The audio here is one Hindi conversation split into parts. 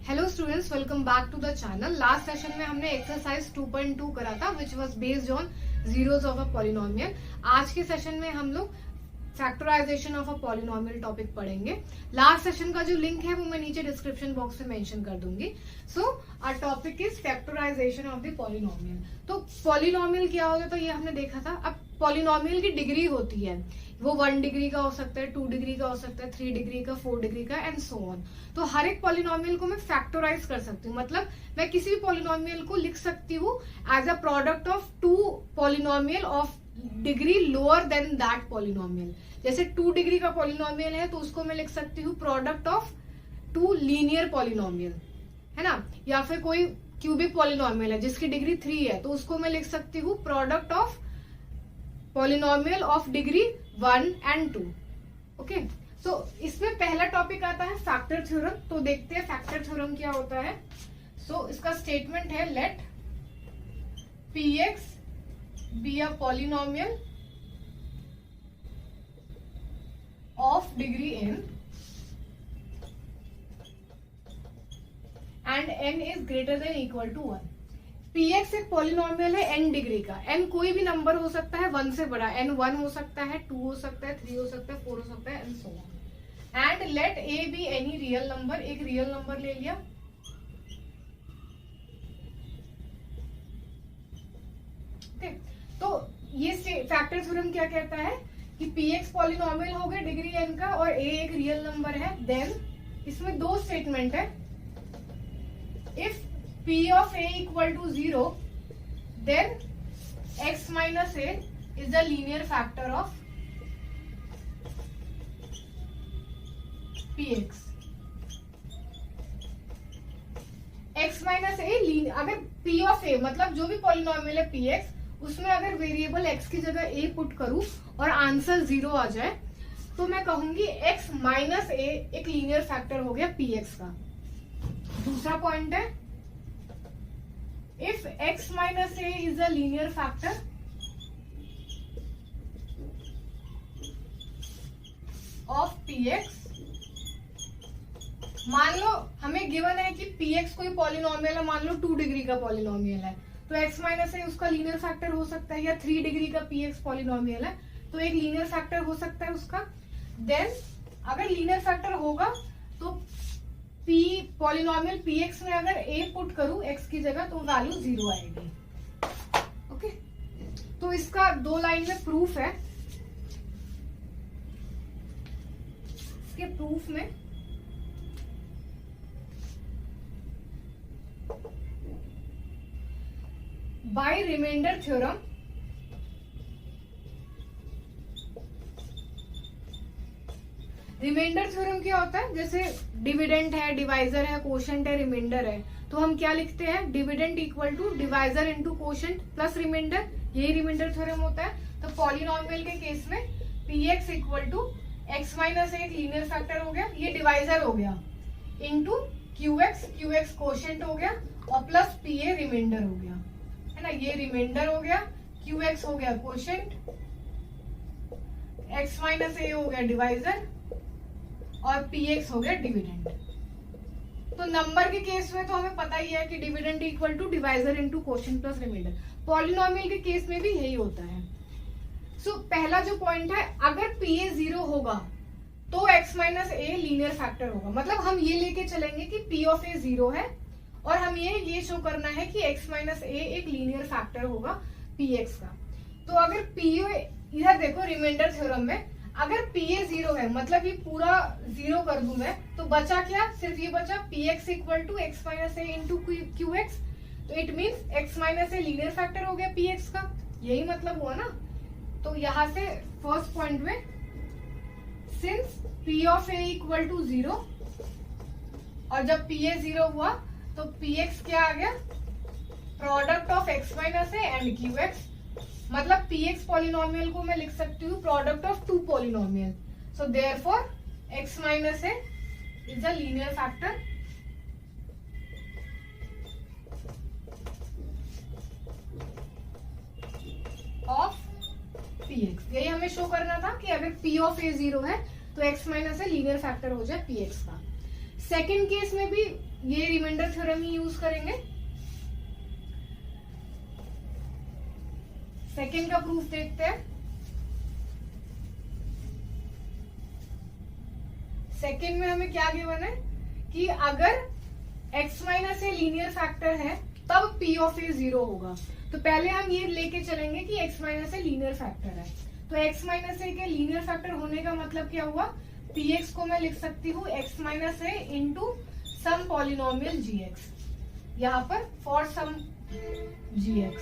Hello students, welcome back to the channel. Last session में हमने एक्सरसाइज 2.2 करा था which was based on zeros of a polynomial. आज के सेशन में हम लोग factorisation of a polynomial topic पढ़ेंगे। लास्ट सेशन का जो लिंक है वो मैं नीचे डिस्क्रिप्शन बॉक्स में मेंशन कर दूंगी। So our topic is factorisation of the polynomial. तो पॉलिनोमियल क्या होता है तो ये हमने देखा था। अब पॉलिनोमियल की डिग्री होती है, वो 1 डिग्री का हो सकता है, 2 डिग्री का हो सकता है, 3 डिग्री का, 4 डिग्री का एंड सो ऑन। तो हर एक पॉलिनोमियल को मैं फैक्टराइज कर सकती हूँ, मतलब मैं किसी भी पॉलिनोमियल को लिख सकती हूँ as a product of 2 polynomial of degree lower than that polynomial. जैसे 2 डिग्री का पॉलिनोमियल है तो उसको मैं लिख सकती हूँ प्रोडक्ट ऑफ 2 लीनियर पॉलिनोमियल, है ना। या फिर कोई क्यूबिक पॉलिनोमियल है जिसकी डिग्री 3 है तो उसको मैं लिख सकती हूँ product of polynomial of degree 1 and 2। Okay, so इसमें पहला टॉपिक आता है फैक्टर थ्योरम। तो देखते हैं फैक्टर थ्योरम क्या होता है। सो इसका स्टेटमेंट है let px be a polynomial of degree n and n is greater than equal to 1। px एक पॉलिनोमियल है n डिग्री का। n कोई भी नंबर हो सकता है 1 से बड़ा, n 1 हो सकता है, 2 हो सकता है, 3 हो सकता है, 4 हो सकता है and so on. And let a be any real number, एक रियल नंबर ले लिया। ओके, तो ये फैक्टर थ्योरम क्या कहता है कि px पॉलिनोमियल हो गया डिग्री n का और a एक रियल नंबर है। देन इसमें 2 स्टेटमेंट है। If p of a equal to 0, then x minus a is the linear factor of px. x minus a अगर p of a मतलब जो भी पॉलिनोमियल है px, उसमें अगर वेरिएबल x की जगह a पुट करूं और आंसर 0 आ जाए तो मैं कहूंगी x माइनस a एक लीनियर फैक्टर हो गया px का। दूसरा पॉइंट है if x minus a is a linear factor of px, मान लो हमें गिवन है कि px कोई पॉलिनोमियल है, मान लो 2 डिग्री का पॉलिनोमियल है तो x माइनस a उसका लीनियर फैक्टर हो सकता है, या 3 डिग्री का px पॉलिनोमियल है तो एक लीनियर फैक्टर हो सकता है उसका। देन अगर लीनियर फैक्टर होगा तो पॉलिनोमियल px में अगर a पुट करूं x की जगह तो वैल्यू 0 आएगी। ओके, तो इसका 2 लाइन में प्रूफ है। इसके प्रूफ में by remainder theorem remainder theorem क्या होता है, जैसे डिविडेंड है, डिवाइजर है, कोशेंट है, रिमाइंडर है, तो हम क्या लिखते हैं dividend equal to divisor into quotient plus remainder, यही रिमाइंडर थ्योरम होता है। तो पॉलिनोमियल के केस में px equal to x minus एक लीनियर फैक्टर हो गया, ये डिवाइजर हो गया, इनटू qx कोशेंट हो गया और प्लस pa रिमाइंडर हो गया, है ना। ये रिमाइंडर हो गया, qx हो गया कोशेंट, x माइनस a हो गया डिवाइजर और px हो गया डिविडेंड। तो नंबर के केस में तो हमें पता ही है कि dividend equal to divisor into quotient plus remainder. Polynomial के केस में भी यही होता है। सो पहला जो पॉइंट है, अगर pa 0 होगा तो x minus a linear factor होगा, मतलब हम ये लेके चलेंगे कि p ऑफ a 0 है और हम ये शो करना है कि x माइनस a एक लीनियर फैक्टर होगा px का। तो अगर इधर देखो रिमाइंडर थ्योरम में अगर pa 0 है, मतलब ये पूरा 0 कर दूं मैं, तो बचा क्या, सिर्फ ये बचा px equal to x minus a into qx। तो it means x minus a linear factor हो गया px का, यही मतलब हुआ ना। तो यहां से फर्स्ट पॉइंट में since p of a equal to 0 और जब pa 0 हुआ तो px क्या आ गया, product of x minus a and qx, मतलब px पॉलिनोमियल को मैं लिख सकती हूँ product of 2 polynomial. So therefore x minus a is a linear factor of px। यही हमें शो करना था कि अगर p ऑफ a 0 है तो x minus a linear factor हो जाए px का। सेकेंड केस में भी ये रिमाइंडर थ्योरम ही यूज करेंगे। सेकेंड का प्रूफ देखते हैं। सेकेंड में हमें क्या गिवन है कि अगर x minus a linear factor है तब p ऑफ ए 0 होगा। तो पहले हम ये लेके चलेंगे कि x minus a linear factor है। तो x माइनस ए के लीनियर फैक्टर होने का मतलब क्या हुआ, px को मैं लिख सकती हूँ x माइनस ए इंटू सम पॉलिनोमियल gx, यहाँ पर for some gx।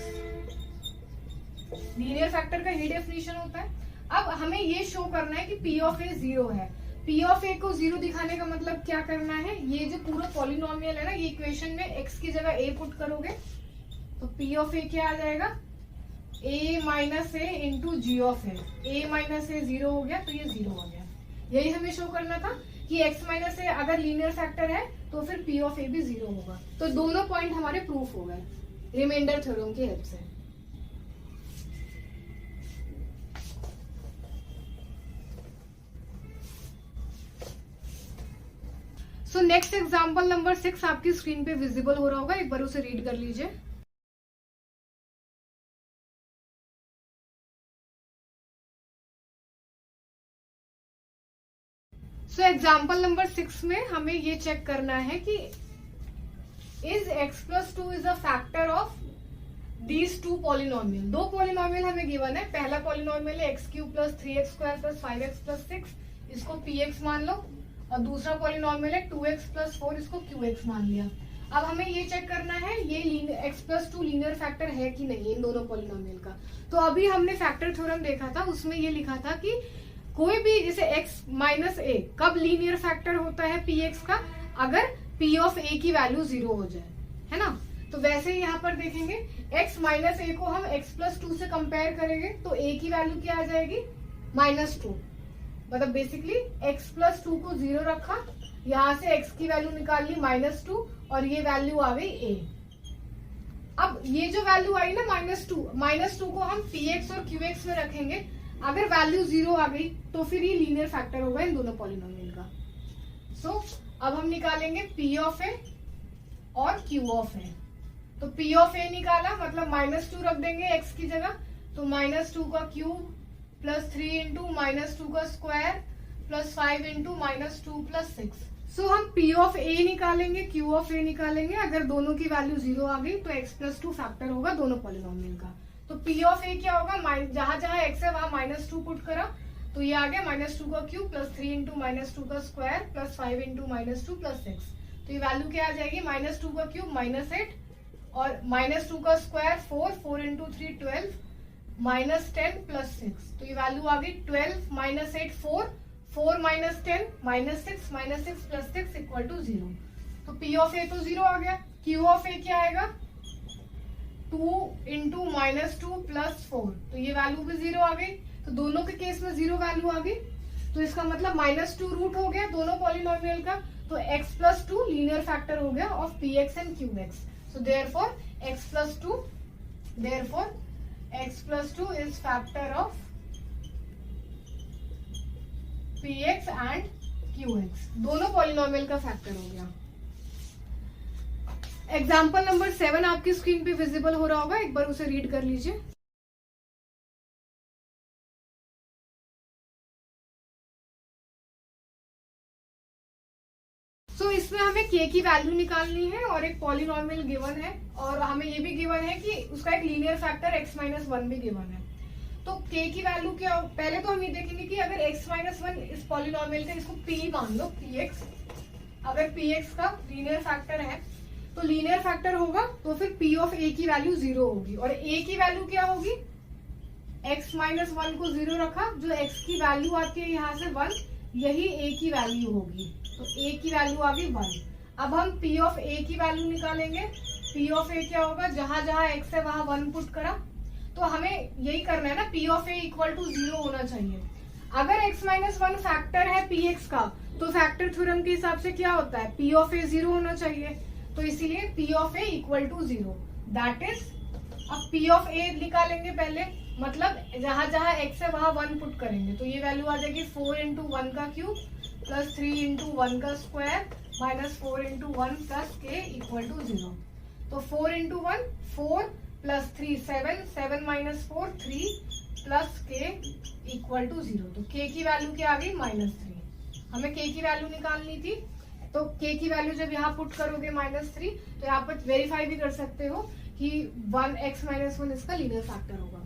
Linear factor का ये डेफिनेशन होता है। अब हमें ये शो करना है कि p ऑफ ए 0 है। p ऑफ ए को 0 दिखाने का मतलब क्या करना है, ये जो पूरा पॉलिनोमियल है ना, ये इक्वेशन में x की जगह a पुट करोगे तो p ऑफ ए क्या आ जाएगा, a minus A into G of A. a minus A 0 हो गया तो ये 0 हो गया। यही हमें शो करना था कि x माइनस ए अगर लीनियर फैक्टर है तो फिर p ऑफ ए भी 0 होगा। तो दोनों पॉइंट हमारे प्रूफ हो गए रिमाइंडर थ्योरम की हेल्प से। सो नेक्स्ट एग्जाम्पल नंबर 6 आपकी स्क्रीन पे विजिबल हो रहा होगा, एक बार उसे रीड कर लीजिए। सो एग्जाम्पल नंबर 6 में हमें ये चेक करना है कि is x plus 2 is a factor of these two polynomial. दो पॉलिनोमियल हमें गिवन है। पहला पॉलिनोमियल है x cube plus 3x square plus 5x plus 6, इसको px मान लो, और दूसरा पॉलिनोमियल है 2x प्लस 4, इसको qx मान लिया। अब हमें ये चेक करना है ये x प्लस 2 लीनियर फैक्टर है कि नहीं इन दोनों पॉलिनोमियल का। तो अभी हमने फैक्टर थ्योरम देखा था, उसमें ये लिखा था कि कोई भी जैसे x माइनस ए कब लीनियर फैक्टर होता है px का, अगर p ऑफ a की वैल्यू 0 हो जाए, है ना। तो वैसे ही यहाँ पर देखेंगे x माइनस ए को हम x प्लस 2 से कंपेयर करेंगे तो a की वैल्यू क्या आ जाएगी, -2। मतलब बेसिकली x प्लस 2 को 0 रखा, यहाँ से x की वैल्यू निकाल ली -2 और ये वैल्यू आ गई a। अब ये जो वैल्यू आई ना -2 को हम px और qx में रखेंगे। अगर वैल्यू 0 आ गई तो फिर ये लीनियर फैक्टर होगा इन दोनों पॉलिनोमियल का। सो अब हम निकालेंगे p ऑफ a और q ऑफ a। तो p ऑफ a निकाला मतलब -2 रख देंगे x की जगह, तो -2 का क्यूब प्लस 3 इंटू -2 का स्क्वायर प्लस 5 इंटू -2 प्लस 6। सो हम p ऑफ a निकालेंगे, q ऑफ a निकालेंगे। अगर दोनों की वैल्यू 0 आ गई तो x प्लस 2 फैक्टर होगा दोनों पॉलिनोमियल का। तो p ऑफ a क्या होगा, जहां जहां x है वहां -2 पुट करा तो ये आ गया -2 का क्यूब प्लस 3 इंटू -2 का स्क्वायर प्लस 5 इंटू -2 प्लस 6। तो ये वैल्यू क्या आ जाएगी, -2 का क्यूब -8 और -2 का स्क्वायर 4 इंटू 3 12 -10 प्लस 6। तो ये वैल्यू आ गई 12 -8 4 -10 -6 प्लस 6 इक्वल टू 0। तो p ऑफ a तो 0 आ गया। q ऑफ a क्या आएगा, 2 इंटू -2 प्लस 4, तो ये वैल्यू भी 0 आ गई। तो दोनों के केस में 0 वैल्यू आ गई, तो इसका मतलब -2 रूट हो गया दोनों पॉलिनोमियल का। तो x प्लस 2 लीनियर फैक्टर हो गया of px and qx। So therefore x plus 2 is factor of px and qx, दोनों पॉलिनोमियल का फैक्टर हो गया। एग्जाम्पल नंबर 7 आपकी स्क्रीन पे विजिबल हो रहा होगा, एक बार उसे रीड कर लीजिए। सो इसमें हमें k की वैल्यू निकालनी है और एक पॉलिनोमियल गिवन है, और हमें ये भी गिवन है कि उसका एक लीनियर फैक्टर x-1 भी गिवन है। तो k की वैल्यू क्या हो, पहले तो हम ये देखेंगे कि अगर x-1 इस पॉलिनोमियल का, इसको p मान लो px, अगर px का लीनियर फैक्टर है तो लीनियर फैक्टर होगा तो फिर p ऑफ a की वैल्यू 0 होगी, और a की वैल्यू क्या होगी, x-1 को 0 रखा, जो x की वैल्यू आती है यहाँ से 1, यही a की वैल्यू होगी। तो a की वैल्यू आ गई 1। अब हम p ऑफ a की वैल्यू निकालेंगे। p ऑफ a क्या होगा, जहां जहां x है वहां 1 पुट करा, तो हमें यही करना है ना, p of a equal to 0 होना चाहिए। अगर x-1 फैक्टर है px का तो फैक्टर थ्योरम के हिसाब से क्या होता है, p ऑफ a 0 होना चाहिए। तो इसीलिए p of a equal to 0, that is, अब p ऑफ a निकालेंगे पहले, मतलब जहां जहां x है वहां 1 पुट करेंगे, तो ये वैल्यू आ जाएगी 4 इंटू 1 का क्यूब प्लस 3 इंटू 1 का स्क्वायर माइनस 4 इंटू 1 प्लस के इक्वल टू 0। तो 4 इंटू 1 4 प्लस 3 7, 7 माइनस 4 3 प्लस के इक्वल टू 0। तो के की वैल्यू क्या आ गई -3। हमें के की वैल्यू निकालनी थी, तो के की वैल्यू जब यहाँ पुट करोगे -3, तो यहाँ पर वेरीफाई भी कर सकते हो कि 1x - 1 इसका लीनियर फैक्टर होगा।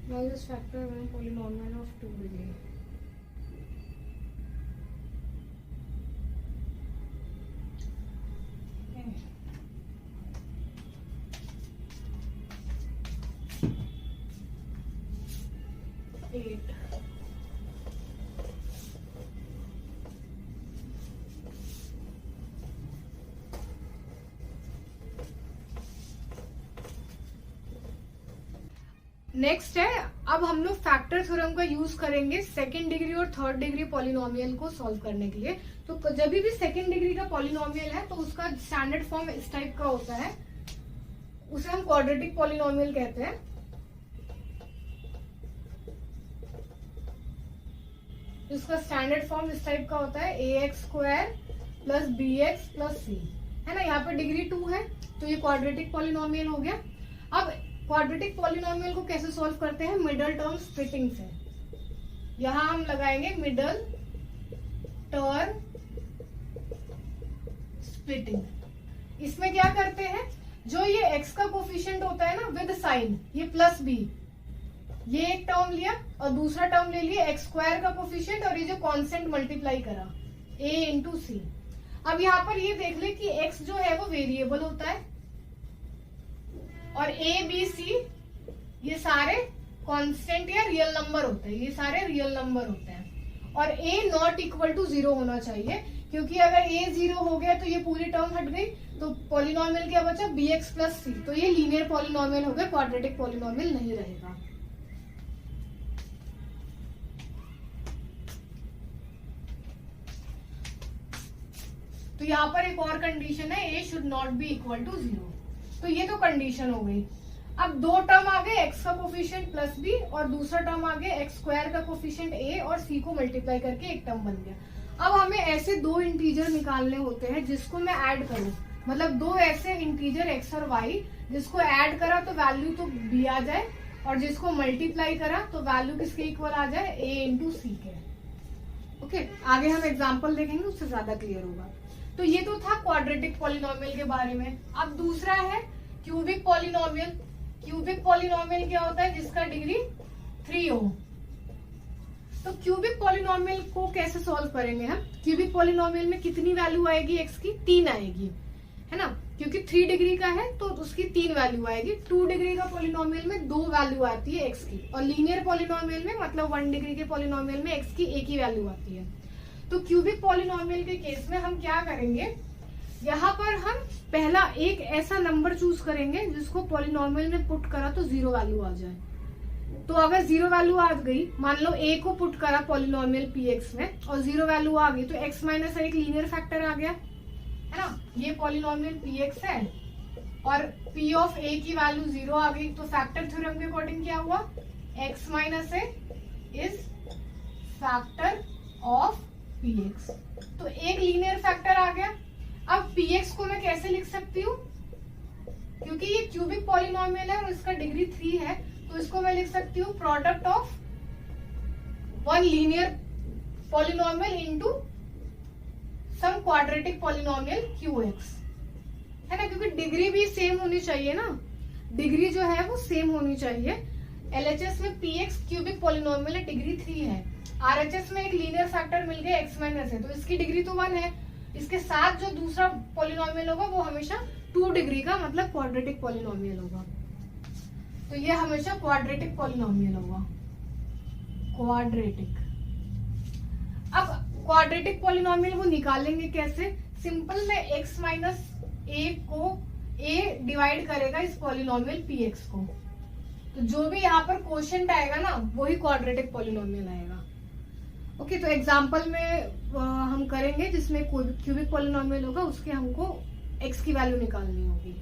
Smallest factor of a polynomial of 2 degree. Okay. 8. Next है, अब हम लोग फैक्टर थ्योरम का यूज करेंगे सेकेंड डिग्री और थर्ड डिग्री पॉलिनोमियल को सॉल्व करने के लिए। तो जब भी सेकेंड डिग्री का पॉलिनोमियल है तो उसका स्टैंडर्ड फॉर्म इस टाइप का होता है, उसे हम क्वाड्रेटिक पॉलिनोमियल कहते हैं। इसका स्टैंडर्ड फॉर्म इस टाइप का होता है ax² plus bx plus c, है ना। यहाँ पे डिग्री 2 है तो ये क्वाड्रेटिक पॉलिनोमियल हो गया। अब क्वाड्रेटिक पॉलिनोमियल को कैसे सॉल्व करते हैं? मिडल टर्म स्प्लिटिंग से। यहां हम लगाएंगे मिडल टर्म स्प्लिटिंग। इसमें क्या करते हैं, जो ये x का कोफिशिएंट होता है ना विद साइन, ये प्लस b, ये एक टर्म लिया और दूसरा टर्म ले लिया x² का कोफिशिएंट, और ये जो कांस्टेंट मल्टीप्लाई करा a इंटू सी। अब यहाँ पर ये देख ले कि x जो है वो वेरिएबल होता है और a b c ये सारे कांस्टेंट या रियल नंबर होते हैं, ये सारे रियल नंबर होते हैं। और a नॉट इक्वल टू 0 होना चाहिए, क्योंकि अगर a 0 हो गया तो ये पूरी टर्म हट गई, तो पॉलिनोमियल क्या बचा bx प्लस c। तो ये लीनियर पॉलिनोमियल हो गया, क्वाड्रेटिक पॉलिनोमियल नहीं रहेगा। तो यहाँ पर एक और कंडीशन है, a should not be equal to 0। तो ये तो कंडीशन हो गई। अब दो टर्म आ गए, x का कोफिशिएंट प्लस b और दूसरा टर्म आ गया x² का कोफिशिएंट a और c को मल्टीप्लाई करके एक टर्म बन गया। अब हमें ऐसे दो इंटीजर निकालने होते हैं जिसको मैं ऐड करूं, मतलब दो ऐसे इंटीजर x और y जिसको ऐड करा तो वैल्यू तो b आ जाए, और जिसको मल्टीप्लाई करा तो वैल्यू किसके इक्वल आ जाए, a इंटू सी के। ओके, आगे हम एग्जाम्पल देखेंगे, उससे ज्यादा क्लियर होगा। तो ये तो था क्वाड्रेटिक पॉलिनोमियल के बारे में। अब दूसरा है क्यूबिक पॉलिनोमियल। क्यूबिक पॉलिनोमियल क्या होता है, जिसका डिग्री 3 हो। तो क्यूबिक पॉलिनोमियल को कैसे सॉल्व करेंगे हम? क्यूबिक पॉलिनोमियल में कितनी वैल्यू आएगी x की? 3 आएगी, है ना, क्योंकि 3 डिग्री का है तो उसकी 3 वैल्यू आएगी। 2 डिग्री का पॉलिनोमियल में 2 वैल्यू आती है x की, और लीनियर पॉलिनोमियल में मतलब 1 डिग्री के पॉलिनोमियल में x की एक ही वैल्यू आती है। तो क्यूबिक पॉलिनोमियल के केस में हम क्या करेंगे, यहाँ पर हम पहला एक ऐसा नंबर चूज करेंगे जिसको पॉलिनोमियल में पुट करा तो 0 वैल्यू आ जाए। तो अगर 0 वैल्यू आ गई, मान लो a को पुट करा पॉलिनोमियल px में और 0 वैल्यू आ गई, तो x माइनस एक लीनियर फैक्टर आ गया, है ना। ये पॉलिनोमियल px है और p ऑफ a की वैल्यू 0 आ गई, तो फैक्टर थ्योरम के अकॉर्डिंग क्या हुआ, x minus A is factor of px। तो एक लीनियर फैक्टर आ गया। अब px को मैं कैसे लिख सकती हूँ, क्योंकि ये क्यूबिक पॉलिनोमियल है और इसका डिग्री 3 है, तो इसको मैं लिख सकती हूँ product of one linear polynomial into some quadratic polynomial qx, है ना, क्योंकि डिग्री भी सेम होनी चाहिए ना, डिग्री जो है वो सेम होनी चाहिए। LHS में px क्यूबिक पॉलिनोमियल है, डिग्री 3 है। RHS में एक लीनियर फैक्टर मिल गया x माइनस है, तो इसकी डिग्री तो 1 है। इसके साथ जो दूसरा पॉलिनोमियल होगा वो हमेशा 2 डिग्री का मतलब क्वाड्रेटिक पॉलिनोमियल होगा। तो ये हमेशा क्वाड्रेटिक पॉलिनोमियल होगा, क्वाड्रेटिक। अब क्वाड्रेटिक पॉलिनोमियल वो निकालेंगे कैसे? सिंपल में x माइनस ए को a डिवाइड करेगा इस पॉलिनोमियल px को, तो जो भी यहाँ पर क्वोशिएंट आएगा ना वही क्वाड्रेटिक पॉलिनोमियल आएगा। ओके, तो एग्जांपल में हम करेंगे जिसमें क्यूबिक पॉलिनोमियल होगा, उसके हमको x की वैल्यू निकालनी होगी।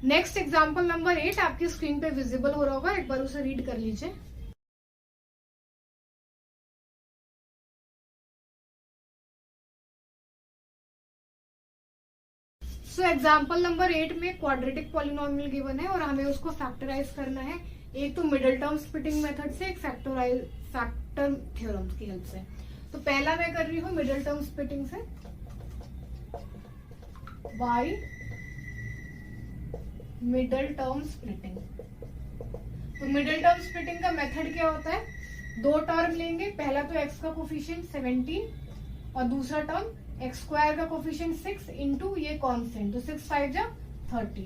नेक्स्ट एग्जाम्पल नंबर 8 आपकी स्क्रीन पे विजिबल हो रहा होगा, एक बार उसे रीड कर लीजिए। सो एग्जाम्पल नंबर 8 में क्वाड्रेटिक पॉलिनोमियल गिवन है और हमें उसको फैक्टराइज करना है, एक तो मिडिल टर्म स्प्लिटिंग मेथड से, एक फैक्टर थ्योरम की हेल्प से। तो पहला मैं कर रही हूँ मिडिल टर्म स्प्लिटिंग से, बाय मिडिल टर्म स्प्लिटिंग। तो मिडिल टर्म स्प्लिटिंग का मेथड क्या होता है, दो टर्म लेंगे, पहला तो x का कोफिशिएंट 17 और दूसरा टर्म एक्स स्क्वायर का कोफिशिएंट 6 इंटू ये कांस्टेंट, तो 6 5 जा 30।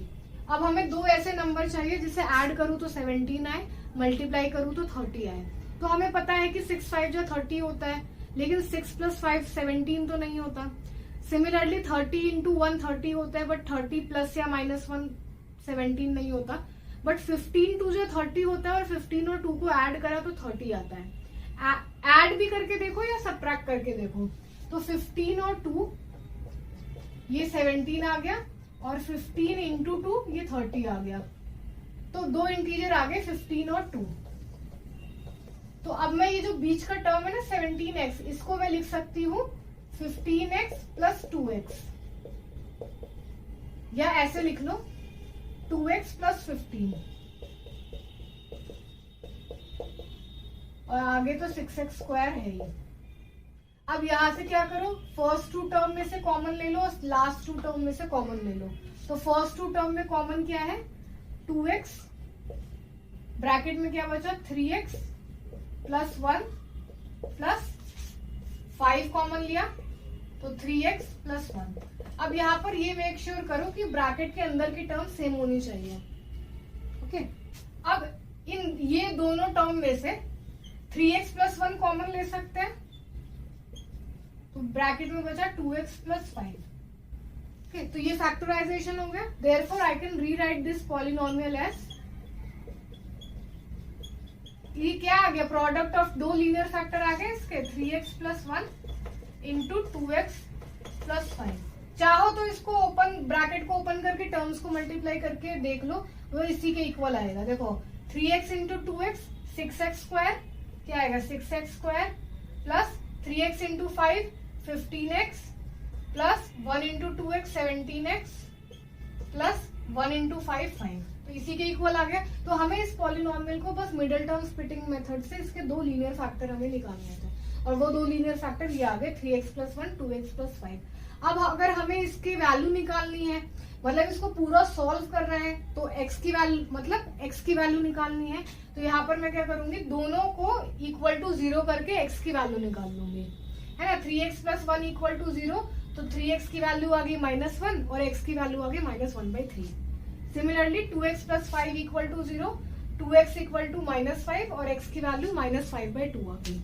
अब हमें दो ऐसे नंबर चाहिए जिसे ऐड करूं तो 17 आए, मल्टीप्लाई करूं तो 30 आए। तो हमें पता है कि 6 5 जा 30 होता है, लेकिन 6 + 5 17 तो नहीं होता। सिमिलरली 30 इंटू 1 30 होता है, बट 30 प्लस या -1 17 नहीं होता। बट 15 2 जो 30 होता है और 15 और 2 को ऐड करा तो 30 आता है। ऐड भी करके देखो या सब्ट्रैक्ट करके देखो, तो 15 और 2 ये 17 आ गया और 15 इंटू 2 ये 30 आ गया। तो दो इंटीजर आ गए 15 और 2। तो अब मैं ये जो बीच का टर्म है ना 17x, इसको मैं लिख सकती हूँ 15x + 2x, या ऐसे लिख लो 2x + 15 और आगे तो 6x² है ही। अब यहां से क्या करो, फर्स्ट टू टर्म में से कॉमन ले लो, लास्ट टू टर्म में से कॉमन ले लो। तो फर्स्ट टू टर्म में कॉमन क्या है 2x, ब्रैकेट में क्या बचा 3x + 1 + 5 कॉमन लिया तो 3x + 1। अब यहाँ पर ये मेक श्योर करो कि ब्रैकेट के अंदर की टर्म सेम होनी चाहिए। ओके, अब इन ये दोनों टर्म में से 3x + 1 कॉमन ले सकते हैं, तो ब्रैकेट में बचा 2x + 5। ओके, तो ये फैक्टराइजेशन हो गया। Therefore I can rewrite this polynomial as, ये क्या आ गया, प्रोडक्ट ऑफ दो लीनियर फैक्टर आ गए इसके, 3x + 1 इंटू 2x + 5। चाहो तो इसको ओपन, ब्रैकेट को ओपन करके टर्म्स को मल्टीप्लाई करके देख लो, वो इसी के इक्वल आएगा। देखो 3x इंटू 2x 6x² क्या आएगा 6x² plus 3x into 5 15x plus 1 into 2x 17x plus 1 into 5 5, तो इसी के इक्वल आ गया। तो हमें इस पॉलिनोमियल को बस मिडिल टर्म स्प्लिटिंग मेथड से इसके दो लीनियर फैक्टर हमें निकालने थे, और वो दो लीनियर फैक्टर ये आ गए 3x + 1 2x + 5। अब अगर हमें इसकी वैल्यू निकालनी है, मतलब इसको पूरा सॉल्व कर रहे हैं, तो x की वैल्यू मतलब x की वैल्यू निकालनी है, तो यहाँ पर मैं क्या करूंगी, दोनों को = 0 करके x की वैल्यू निकाल लूंगी, है ना। 3x + 1 = 0, तो 3x की वैल्यू आ गई -1 और x की वैल्यू आ गई -1/3। सिमिलरली 2x + 5 = 0, 2x = -5 और x की वैल्यू -5/2 आ गई।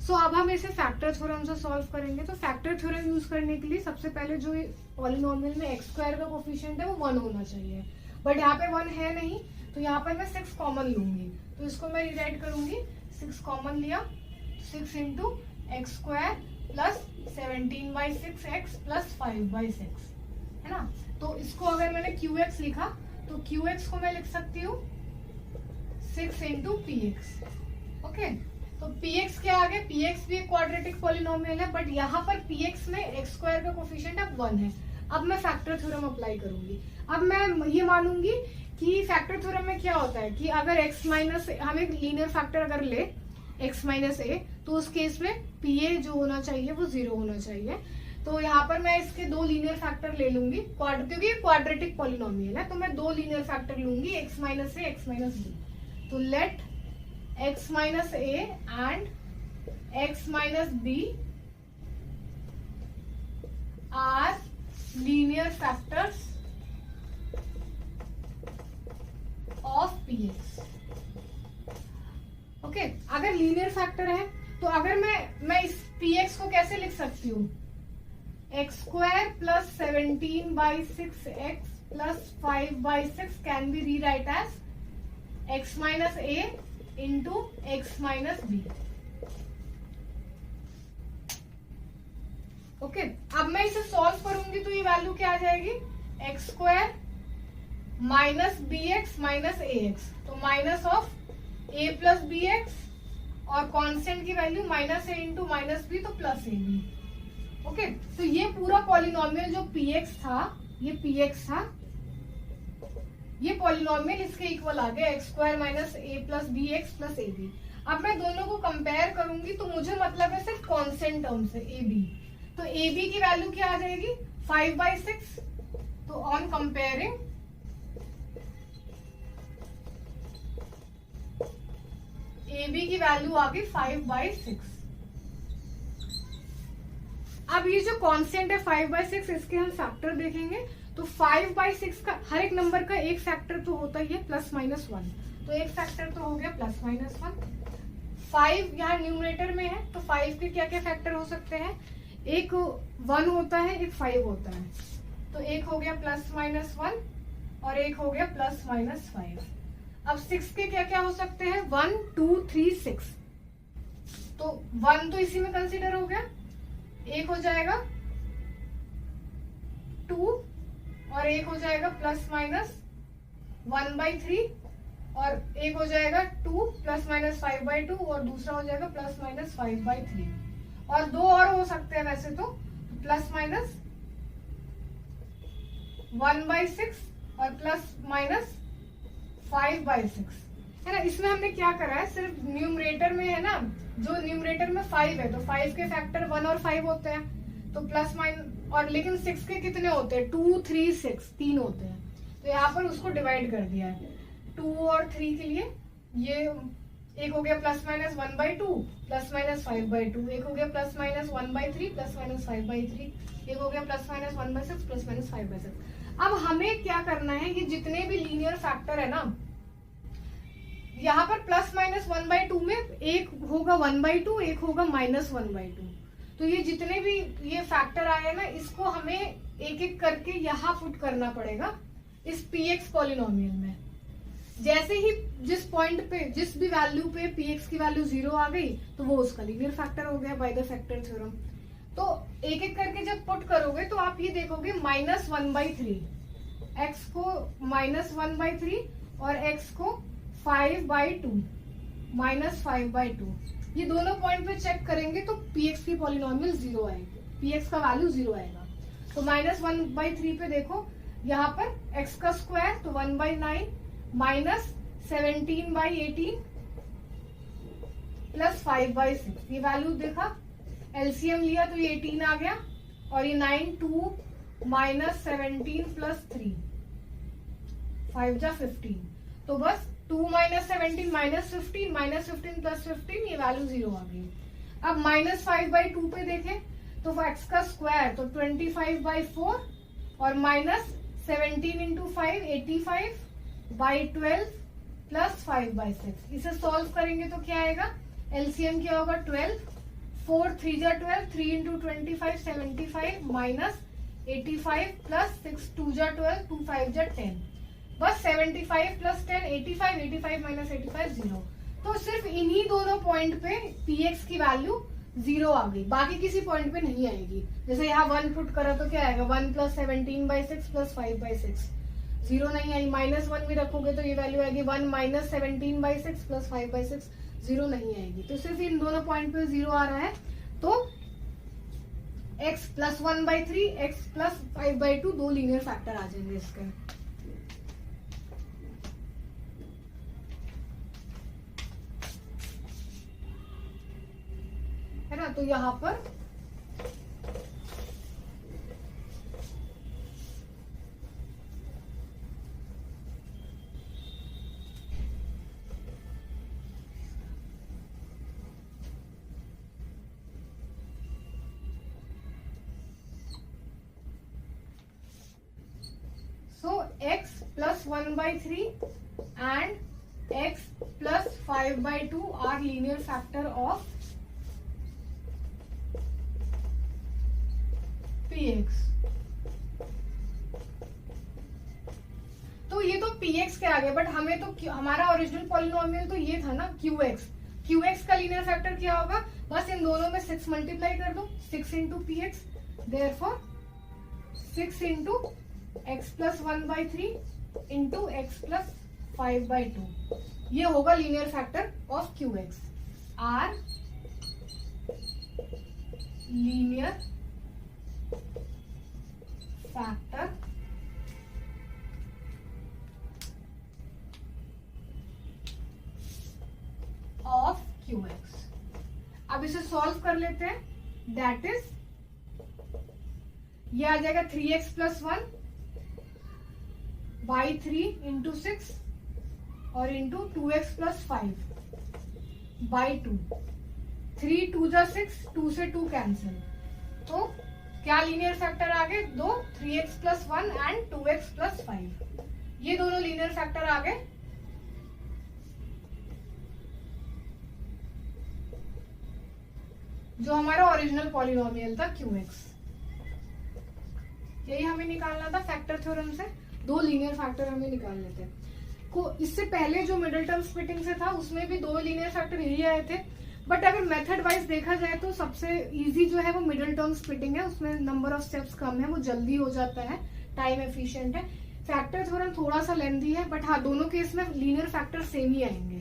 सो अब हम इसे फैक्टर थ्योरम से सॉल्व करेंगे। तो फैक्टर थ्योरम यूज करने के लिए सबसे पहले जो पॉलिनोमियल में x² का कोफिशिएंट है वो 1 होना चाहिए, बट यहाँ पे 1 है नहीं, तो यहाँ पर मैं 6 कॉमन लूंगी। तो इसको मैं रिराइट करूंगी, 6 कॉमन लिया, 6 into x² plus 17/6x plus 5/6, है ना। तो इसको अगर मैंने qx लिखा तो qx को मैं लिख सकती हूँ 6 इंटू px। ओके, तो px क्या आ गया, px भी एक क्वाड्रेटिक पॉलिनोमियल है, बट यहाँ पर px में x² का कोफिशिएंट अब 1 है। अब मैं फैक्टर थ्योरम अप्लाई करूंगी। अब मैं ये मानूंगी कि फैक्टर थ्योरम में क्या होता है कि अगर हम एक लीनियर फैक्टर अगर ले x - a, तो उस केस में pa जो होना चाहिए वो 0 होना चाहिए। तो यहाँ पर मैं इसके दो लीनियर फैक्टर ले लूंगी, क्योंकि ये क्वाड्रेटिक पॉलिनोमियल है, तो मैं दो लीनियर फैक्टर लूंगी, x - a x - b। तो late x - a and x - b are linear factors of px। Okay, अगर लीनियर फैक्टर है तो अगर मैं इस px को कैसे लिख सकती हूँ, x² plus 17/6x plus 5/6 can be rewrite as x - a into x - b। Okay, अब मैं इसे सॉल्व करूंगी तो ये वैल्यू क्या आ जाएगी, X square minus B X minus A X, तो minus of A plus B X और कांस्टेंट की वैल्यू माइनस ए इंटू माइनस बी, तो प्लस ए बी। ओके, तो ये पूरा पॉलिनोमियल जो px था, ये px था, ये पॉलिनोमियल इसके इक्वल आ गया x square minus a plus B x plus A b. अब मैं दोनों को कंपेयर करूंगी तो मुझे मतलब है सिर्फ कांस्टेंट टर्म से ए बी, तो ए बी की वैल्यू क्या आ जाएगी 5/6। तो ऑन कंपेयरिंग ए बी की वैल्यू आ गई 5/6। अब ये जो कांस्टेंट है 5/6, इसके हम फैक्टर देखेंगे। तो 5/6 का हर एक नंबर का एक फैक्टर तो होता ही है प्लस माइनस 1, तो एक फैक्टर तो हो गया प्लस माइनस 1। 5 यहाँ न्यूमरेटर में है, तो 5 के क्या क्या फैक्टर हो सकते हैं, एक 1 होता है, एक 5 होता है, तो एक हो गया प्लस माइनस 1 और एक हो गया प्लस माइनस 5। अब 6 के क्या क्या हो सकते हैं, 1 2 3 6, तो 1 तो इसी में कंसीडर हो गया, एक हो जाएगा 2 और एक हो जाएगा प्लस माइनस 1/3 और एक हो जाएगा 2 प्लस माइनस 5/2 और दूसरा हो जाएगा प्लस माइनस 5/3 और दो और हो सकते हैं वैसे तो प्लस माइनस 1/6 और प्लस माइनस 5/6 है ना। इसमें हमने क्या करा है, सिर्फ न्यूमरेटर में है ना, जो न्यूमरेटर में 5 है तो 5 के फैक्टर 1 और 5 होते हैं, तो प्लस माइनस, और लेकिन 6 के कितने होते हैं 2 3 6 3 होते हैं, तो यहाँ पर उसको डिवाइड कर दिया है 2 और 3 के लिए। ये एक हो गया प्लस माइनस 1/2 प्लस माइनस 5/2, एक हो गया प्लस माइनस 1/3 प्लस माइनस 5/3, एक हो गया प्लस माइनस 1/6 प्लस माइनस 5/6। अब हमें क्या करना है, ये जितने भी लीनियर फैक्टर है ना, यहाँ पर प्लस माइनस 1/2 में एक होगा 1/2, एक होगा माइनस 1/2, तो ये जितने भी ये फैक्टर आए ना, इसको हमें एक एक करके यहाँ पुट करना पड़ेगा इस px पॉलिनोमियल में। जैसे ही जिस पॉइंट पे, जिस भी वैल्यू पे px की वैल्यू 0 आ गई तो वो उसका लीनियर फैक्टर हो गया बाय द फैक्टर थ्योरम। तो एक एक करके जब पुट करोगे तो आप ये देखोगे माइनस 1/3, x को माइनस 1/3 और x को 5/2 माइनस 5/2, ये दोनों पॉइंट पे चेक करेंगे तो px की पॉलिनोमियल 0 आएगी, px का वैल्यू 0 आएगा। तो माइनस 1/3 पे देखो, यहाँ पर x का स्क्वायर तो 1/9 माइनस 17/18 प्लस 5/6, ये वैल्यू देखा, एलसीएम लिया तो ये 18 आ गया, और ये 9 2 माइनस 17 प्लस 3 5 जा 15, तो बस 2 माइनस 17 माइनस 15 प्लस 15, ये वैल्यू 0 आ गई। अब माइनस 5/2 पे देखें तो x का स्क्वायर तो 25/4 और माइनस 17 इंटू 5 85/12 प्लस 5/6, इसे सॉल्व करेंगे तो क्या आएगा, एलसीएम क्या होगा 12, 4 3 जा 12, 3 इंटू 25 75 माइनस 85 प्लस 6 2 जा 12, 2 5 जा 10, बस 75 प्लस 10 85, 85 माइनस 85 0। तो सिर्फ इन्हीं दोनों पॉइंट पे px की वैल्यू 0 आ गई, बाकी किसी पॉइंट पे नहीं आएगी। जैसे यहाँ 1 पुट करा तो क्या आएगा 1 प्लस 17/6 प्लस 5/6, 0 नहीं आई, माइनस 1 भी रखोगे तो ये वैल्यू आएगी 1 माइनस 17/6 प्लस 5/6, 0 नहीं आएगी। तो सिर्फ इन दोनों पॉइंट पे 0 आ रहा है, तो x प्लस 1/3 x प्लस 5/2 दो लीनियर फैक्टर आ जाएंगे इसके। है ना, तो यहाँ पर x plus 1/3 and x plus 5/2 are linear factor of px। तो ये तो px के आगे, बट हमें तो हमारा ओरिजिनल पॉलिनोमियल तो ये था ना qx। qx का लीनियर फैक्टर क्या होगा, बस इन दोनों में 6 मल्टीप्लाई कर दो, 6 into px therefore 6 into x plus 1/3 into x plus 5/2 ये होगा linear factor of q x. Or linear factor of q x. अब इसे सॉल्व कर लेते हैं। दैट इज ये आ जाएगा 3x प्लस 1 बाई 3 इंटू 6 और इंटू 2x प्लस 5 बाई 2। 3 2 जा 6, 2 से 2 कैंसिल। तो क्या लीनियर फैक्टर आ गए? दो, 3x plus 1 and 2x plus 5। ये दोनों लीनियर फैक्टर आ गए। जो हमारा ओरिजिनल पॉलिनोमियल था QX, यही हमें निकालना था फैक्टर थ्योरम से। दो लीनियर फैक्टर हमें निकालने थे। को इससे पहले जो मिडिल टर्म स्प्लिटिंग से था उसमें भी दो लीनियर फैक्टर यही आए थे, बट अगर मेथड वाइज देखा जाए तो सबसे इजी जो है वो मिडिल टर्म स्प्लिटिंग है। उसमें नंबर ऑफ स्टेप्स कम है, वो जल्दी हो जाता है, टाइम एफिशिएंट है। फैक्टर थ्योरम थोड़ा सा लेंथी है, बट हाँ दोनों केस में लीनियर फैक्टर सेम ही आएंगे।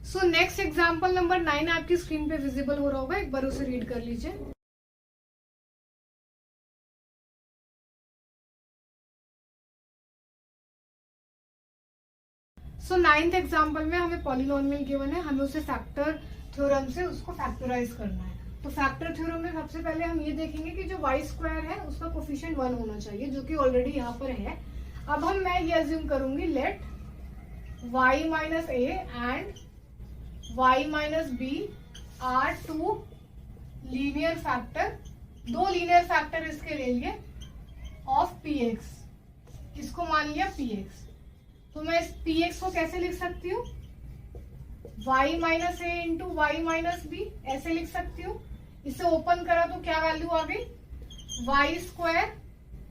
सो नेक्स्ट एग्जाम्पल नंबर 9 आपकी स्क्रीन पे विजिबल हो रहा होगा, एक बार उसे रीड कर लीजिए। सो 9th एग्जाम्पल में हमें पॉलिनोमियल गिवन है, हमें उसे फैक्टर थ्योरम से उसको फैक्टराइज करना है। तो फैक्टर थ्योरम में सबसे पहले हम ये देखेंगे कि जो y स्क्वायर है उसका कोफिशिएंट 1 होना चाहिए, जो कि ऑलरेडी यहाँ पर है। अब मैं ये अज्यूम करूंगी, let y minus a and y minus b are two linear factor, दो लीनियर फैक्टर इसके ले लिए ऑफ px, इसको मान लिया px। तो मैं इस px को कैसे लिख सकती हूँ? y माइनस ए इंटू वाई माइनस बी ऐसे लिख सकती हूँ। इसे ओपन करा तो क्या वैल्यू आ गई? Y square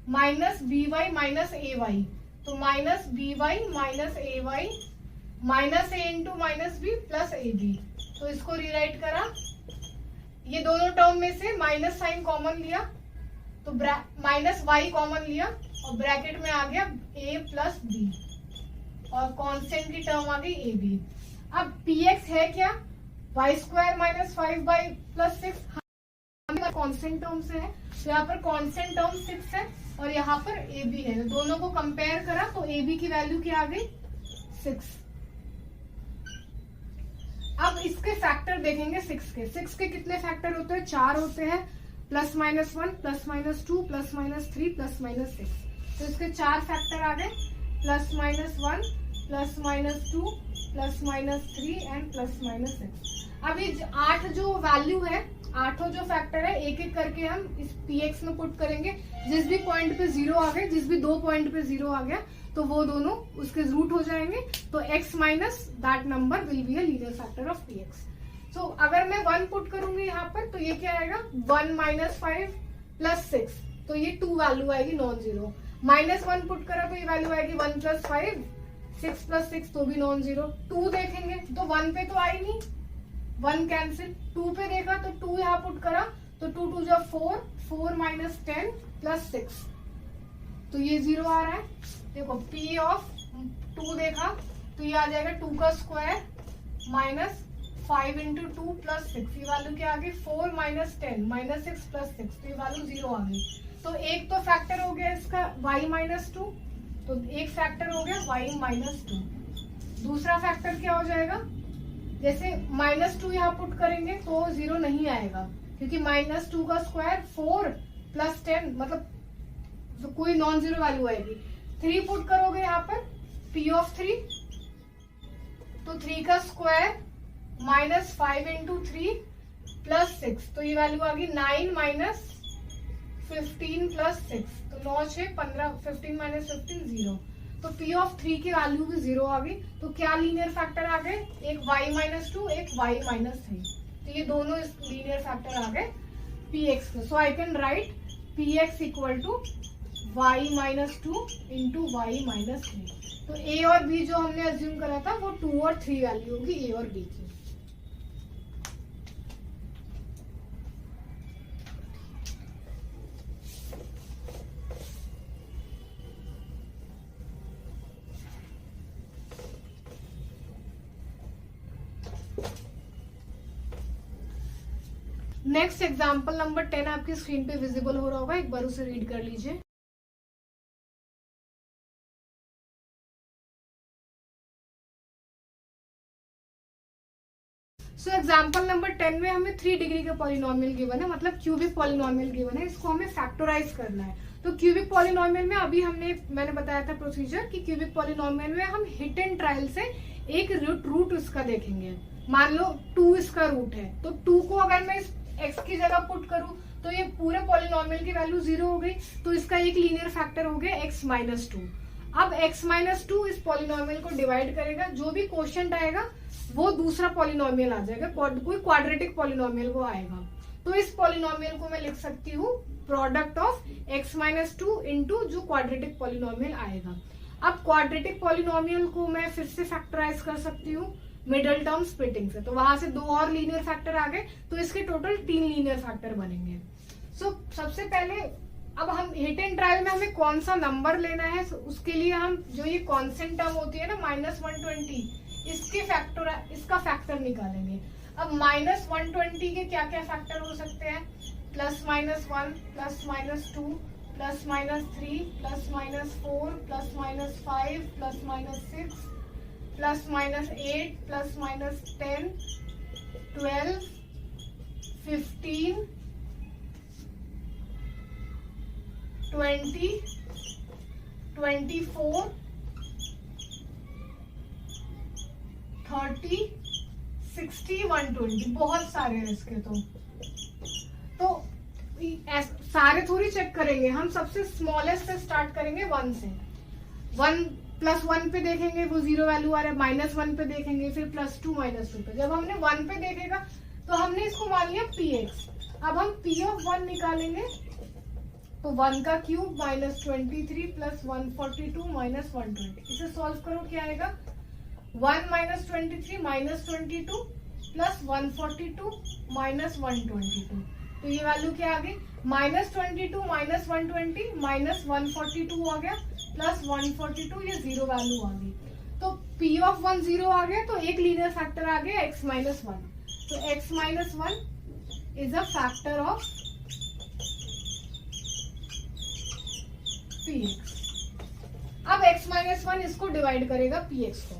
minus B Y minus A Y, तो minus B Y minus A Y minus A into minus B plus A B. तो इसको रीराइट करा, ये दोनों टर्म में से माइनस साइन कॉमन लिया तो माइनस वाई कॉमन लिया और ब्रैकेट में आ गया a प्लस बी और कांस्टेंट की टर्म आ गई ए बी। अब px है क्या? Y square minus 5 y plus 6, constant term से है, तो यहाँ पर कांस्टेंट टर्म 6 है और यहाँ पर ए बी है। दोनों को कंपेयर करा तो ए बी की वैल्यू क्या आ गई? 6। अब इसके फैक्टर देखेंगे 6 के कितने फैक्टर होते हैं? 4 होते हैं, plus minus 1 plus minus 2 plus minus 3 plus minus 6। तो इसके 4 फैक्टर आ गए, plus minus 1 plus minus 2 plus minus 3 and plus minus 6। अब ये 8 जो वैल्यू है, 8 जो फैक्टर है, एक एक करके हम इस px में पुट करेंगे। जिस भी पॉइंट पे 0 आ गए, जिस भी 2 पॉइंट पे 0 आ गया तो वो दोनों उसके रूट हो जाएंगे। तो x minus that number will be a linear factor of px। सो अगर मैं 1 पुट करूंगी यहाँ पर तो ये क्या आएगा? 1 माइनस 5 प्लस 6, तो ये 2 वैल्यू आएगी नॉन जीरो। माइनस 1 पुट करा तो ये वैल्यू आएगी 1 प्लस 5, 6 प्लस 6 तो भी नॉन जीरो। 2 देखेंगे तो 1 पे तो आई नहीं, 1 कैंसिल। 2 पे देखा तो 2 यहाँ पुट करा तो 2 2 जा 4, 4 माइनस 10 प्लस 6, तो ये 0 आ रहा है। देखो p ऑफ 2 देखा तो ये आ जाएगा 2 का स्क्वायर माइनस 5 इंटू 2 प्लस 6, ये वैल्यू क्या आ गई? 4 माइनस 10 माइनस 6 प्लस 6, तो ये वैल्यू 0 आ गई। तो एक तो फैक्टर हो गया इसका y माइनस 2, तो एक फैक्टर हो गया y माइनस 2। दूसरा फैक्टर क्या हो जाएगा? जैसे माइनस 2 यहाँ पुट करेंगे तो 0 नहीं आएगा, क्योंकि माइनस 2 का स्क्वायर 4 प्लस 10 मतलब तो कोई नॉन जीरो वैल्यू आएगी। 3 पुट करोगे यहाँ पर p ऑफ 3, तो 3 का स्क्वायर माइनस 5 इंटू 3 प्लस 6, तो ये वैल्यू आ गई 9 माइनस 15 प्लस 6, तो 9 6 15, 15 माइनस 15 0। तो P ऑफ 3 की वैल्यू भी 0 आ गई। तो क्या लीनियर फैक्टर आ गए, एक y माइनस 2, एक y माइनस 3। तो ये दोनों लीनियर फैक्टर आ गए Px में। So I can write Px equal to y minus 2 into y minus 3। तो a और b जो हमने अज्यूम करा था वो 2 और 3 वैल्यू होगी a और b की। नेक्स्ट एग्जाम्पल नंबर 10 आपकी स्क्रीन पे विजिबल हो रहा होगा, एक बार उसे रीड कर लीजिए। सो एग्जाम्पल नंबर 10 में हमें 3 डिग्री का पॉलिनोमियल गिवन है, मतलब क्यूबिक पॉलिनोमियल गिवन है, इसको हमें फैक्टराइज करना है। तो क्यूबिक पॉलिनोमियल में अभी मैंने बताया था प्रोसीजर कि क्यूबिक पॉलिनोमियल में हम हिट एंड ट्रायल से एक रूट इसका देखेंगे। मान लो 2 इसका रूट है, तो 2 को अगर मैं इस x की जगह पुट करूं तो ये पूरे पॉलिनोमियल की वैल्यू 0 हो गई। तो इसका एक लीनियर फैक्टर हो गया x माइनस 2। अब x माइनस 2 इस पॉलिनोमियल को डिवाइड करेगा, जो भी क्वोशिएंट आएगा वो दूसरा पॉलिनोमियल आ जाएगा, कोई क्वाड्रेटिक पॉलिनोमियल वो आएगा। तो इस पॉलिनोमियल को मैं लिख सकती हूँ product of x minus 2 into जो क्वाड्रेटिक पॉलिनोमियल आएगा। अब क्वाड्रेटिक पॉलिनोमियल को मैं फिर से फैक्टराइज कर सकती हूँ मिडिल टर्म स्प्लिटिंग से। तो वहां से 2 और लीनियर फैक्टर आ गए, तो इसके टोटल 3 लीनियर फैक्टर बनेंगे। सो सबसे पहले अब हम हिट एंड ट्रायल में हमें कौन सा नंबर लेना है, उसके लिए हम जो ये कॉन्स्टेंट टर्म होती है ना -120, इसका फैक्टर निकालेंगे। अब -120 के क्या क्या फैक्टर हो सकते हैं, +-1, +-2, +-3, +-4, +-5, +-6, +-8, +-10, 12, 15, 20, 24, 30, 60, 120, बहुत सारे हैं इसके। तो सारे थोड़ी चेक करेंगे, हम सबसे स्मॉलेस्ट से स्टार्ट करेंगे 1 से। 1 +1 पे देखेंगे वो 0 वैल्यू आ रहा है, -1 पे देखेंगे, फिर +2, -2 पे। जब हमने 1 पे देखेगा तो हमने इसको मान लिया Px। अब हम P ऑफ 1 निकालेंगे, तो 1 का क्यूब -23 + 142 -120। इसे सॉल्व करो, क्या आएगा 1 - 23 -22 + 142 -122। तो ये वैल्यू क्या आ गई, -22 -120 -142 आ गया, +142, ये 0 वैल्यू आ गई। तो P ऑफ 1 0 आ गया, तो एक लीनियर फैक्टर आ गया x माइनस 1। तो x minus 1 is a factor of Px। अब x माइनस 1 इसको डिवाइड करेगा Px को।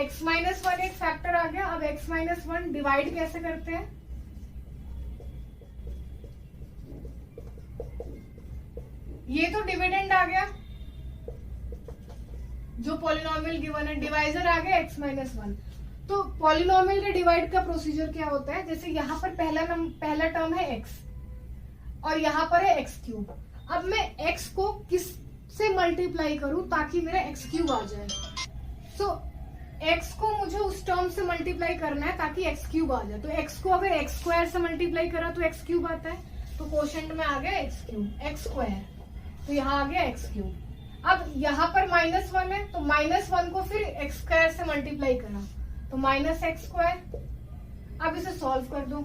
x माइनस 1 एक फैक्टर आ गया। अब x माइनस 1 डिवाइड कैसे करते हैं, ये तो डिविडेंड आ गया जो पॉलिनोमियल गिवन है, डिवाइजर आ गया x माइनस 1। तो पॉलिनोमियल के डिवाइड का प्रोसीजर क्या होता है, जैसे यहाँ पर पहला टर्म है x और यहाँ पर है x क्यूब। अब मैं x को किस से मल्टीप्लाई करूं ताकि मेरा x क्यूब आ जाए। सो x को मुझे उस टर्म से मल्टीप्लाई करना है ताकि x क्यूब आ जाए। तो x को अगर x स्क्वायर से मल्टीप्लाई करा तो x क्यूब आता है, तो क्वोशिएंट में आ गया x क्यूब, x स्क्वायर, तो यहाँ आ गया x क्यूब। अब यहाँ पर -1 है, तो -1 को फिर x स्क्वायर से मल्टीप्लाई करा तो -x स्क्वायर। अब इसे सॉल्व कर दो।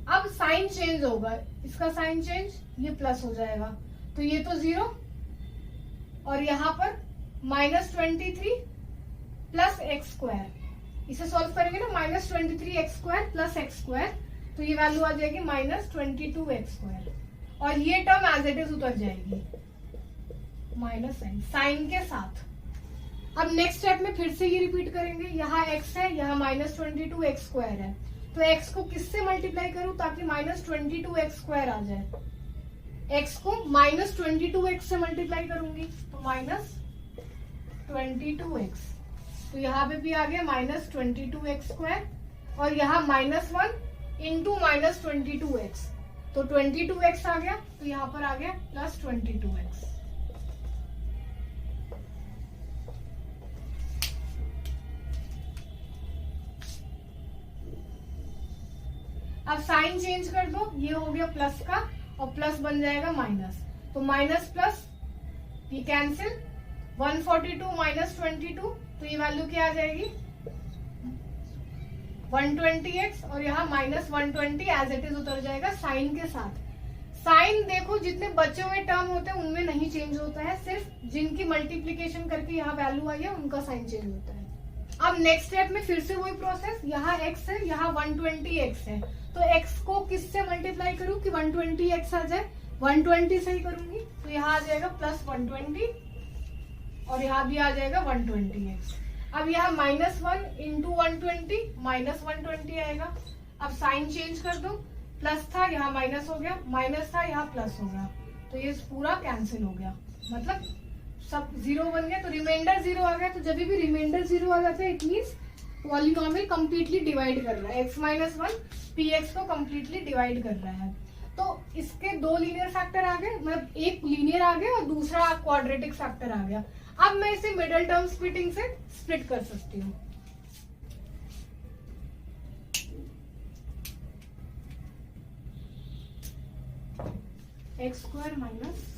अब साइन चेंज होगा, इसका साइन चेंज, ये प्लस हो जाएगा, तो ये तो 0 और यहाँ पर -23 प्लस x स्क्वायर। इसे सॉल्व करेंगे ना, -23x square plus x square, तो ये वैल्यू आ जाएगी -22x स्क्वायर और ये टर्म एज इट इज उतर जाएगी माइनस साइन के साथ। अब नेक्स्ट स्टेप में फिर से ये रिपीट करेंगे, यहाँ x है, यहाँ -22x स्क्वायर है, तो x को किससे मल्टीप्लाई करूं ताकि -22x² आ जाए? x को -22x से मल्टीप्लाई करूंगी तो -22x, तो यहाँ पे भी आ गया -22x² और यहाँ -1 इंटू -22x, तो 22x आ गया, तो यहाँ पर आ गया +22x। अब साइन चेंज कर दो, ये हो गया प्लस का और प्लस बन जाएगा माइनस, तो माइनस प्लस ये कैंसिल, 142 माइनस 22, तो ये वैल्यू क्या आ जाएगी 120x और यहाँ -120 एज इट इज उतर जाएगा साइन के साथ। साइन देखो जितने बचे हुए टर्म होते हैं उनमें नहीं चेंज होता है, सिर्फ जिनकी मल्टीप्लीकेशन करके यहाँ वैल्यू आई है उनका साइन चेंज होता है। अब नेक्स्ट स्टेप में फिर से वही प्रोसेस, यहाँ x है, यहाँ 120x है, तो x को किससे मल्टीप्लाई करूं कि 120x आ जाए? 120 से ही करूंगी, तो यहाँ आ जाएगा +120 और यहाँ भी आ जाएगा 120x। अब यहाँ -1 इंटू 120 -120 आएगा। अब साइन चेंज कर दो, प्लस था यहाँ माइनस हो गया, माइनस था यहाँ प्लस हो गया, तो ये पूरा कैंसिल हो गया, मतलब सब जीरो बन गया, तो रिमाइंडर 0 आ गया। तो जब भी रिमाइंडर 0 आ जाता है it means polynomial completely divide कर रहा है, x-1 px को कंप्लीटली डिवाइड कर रहा है। तो इसके दो लीनियर फैक्टर आ गए, मतलब एक लीनियर आ गया और दूसरा क्वाड्रेटिक फैक्टर आ गया। अब मैं इसे मिडिल टर्म स्प्लिटिंग से स्प्लिट कर सकती हूँ। x² माइनस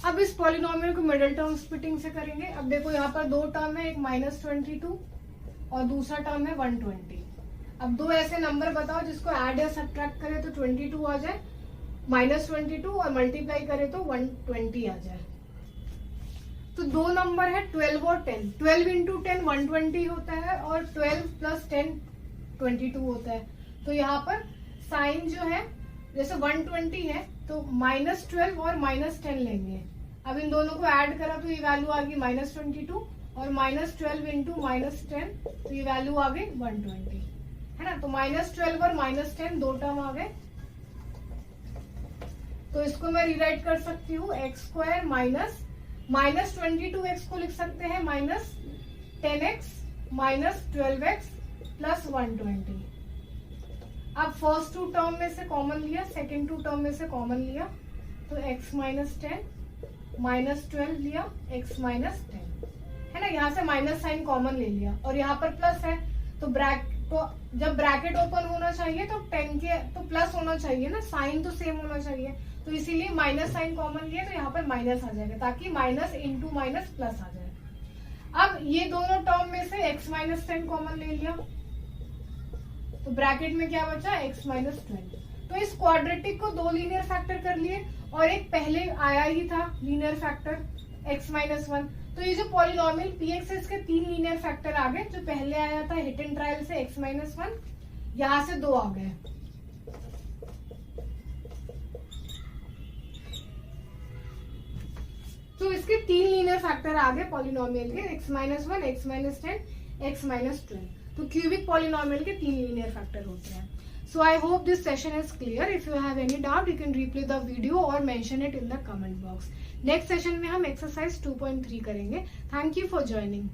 अब इस पॉलिनोमियल को मिडिल टर्म स्प्लिटिंग से करेंगे। अब देखो यहाँ पर दो टर्म है, एक -22 और दूसरा टर्म है 120। अब दो ऐसे नंबर बताओ जिसको ऐड या सब्ट्रैक्ट करे तो 22 आ जाए, -22 और मल्टीप्लाई करे तो 120 आ जाए। तो दो नंबर है 12 और 10। 12 इंटू 10 120 होता है और 12 प्लस 10 22 होता है। तो यहाँ पर साइन जो है जैसे 120 है तो -12 और -10 लेंगे। अब इन दोनों को ऐड करा तो ये वैल्यू आ गई -22 और -12 इंटू -10 तो ये वैल्यू आ गई 120, है ना। तो -12 और -10 दो टर्म आ गए। तो इसको मैं रिराइट कर सकती हूँ x² माइनस -22x को लिख सकते हैं -10x -12x प्लस 120। अब फर्स्ट टू टर्म में से कॉमन लिया, सेकेंड टू टर्म में से कॉमन लिया, तो x -10 -12 लिया x -10, है ना। यहाँ से माइनस साइन कॉमन ले लिया और यहाँ पर प्लस है तो जब ब्रैकेट ओपन होना चाहिए तो 10 के तो प्लस होना चाहिए ना, साइन तो सेम होना चाहिए, तो इसीलिए माइनस साइन कॉमन लिया तो यहाँ पर माइनस आ जाएगा ताकि माइनस इंटू माइनस प्लस आ जाए। अब ये दोनों टर्म में से x -10 कॉमन ले लिया तो ब्रैकेट में क्या बचा x -12। तो इस क्वाड्रेटिक को दो लीनियर फैक्टर कर लिए और एक पहले आया ही था लीनियर फैक्टर x -1। तो ये जो पॉलिनोमियल px है इसके तीन लीनियर फैक्टर आ गए। जो पहले आया था हिट एंड ट्रायल से x -1, यहाँ से दो आ गए। तो इसके तीन लीनियर फैक्टर आ गए पॉलिनोमियल के, x -1, x -10, x -12। तो क्यूबिक पॉलिनोमियल के तीन लीनियर फैक्टर होते हैं। So I hope this session is clear. If you have any doubt, you can replay the video or mention it in the comment box. Next session में हम exercise 2.3 करेंगे. Thank you for joining.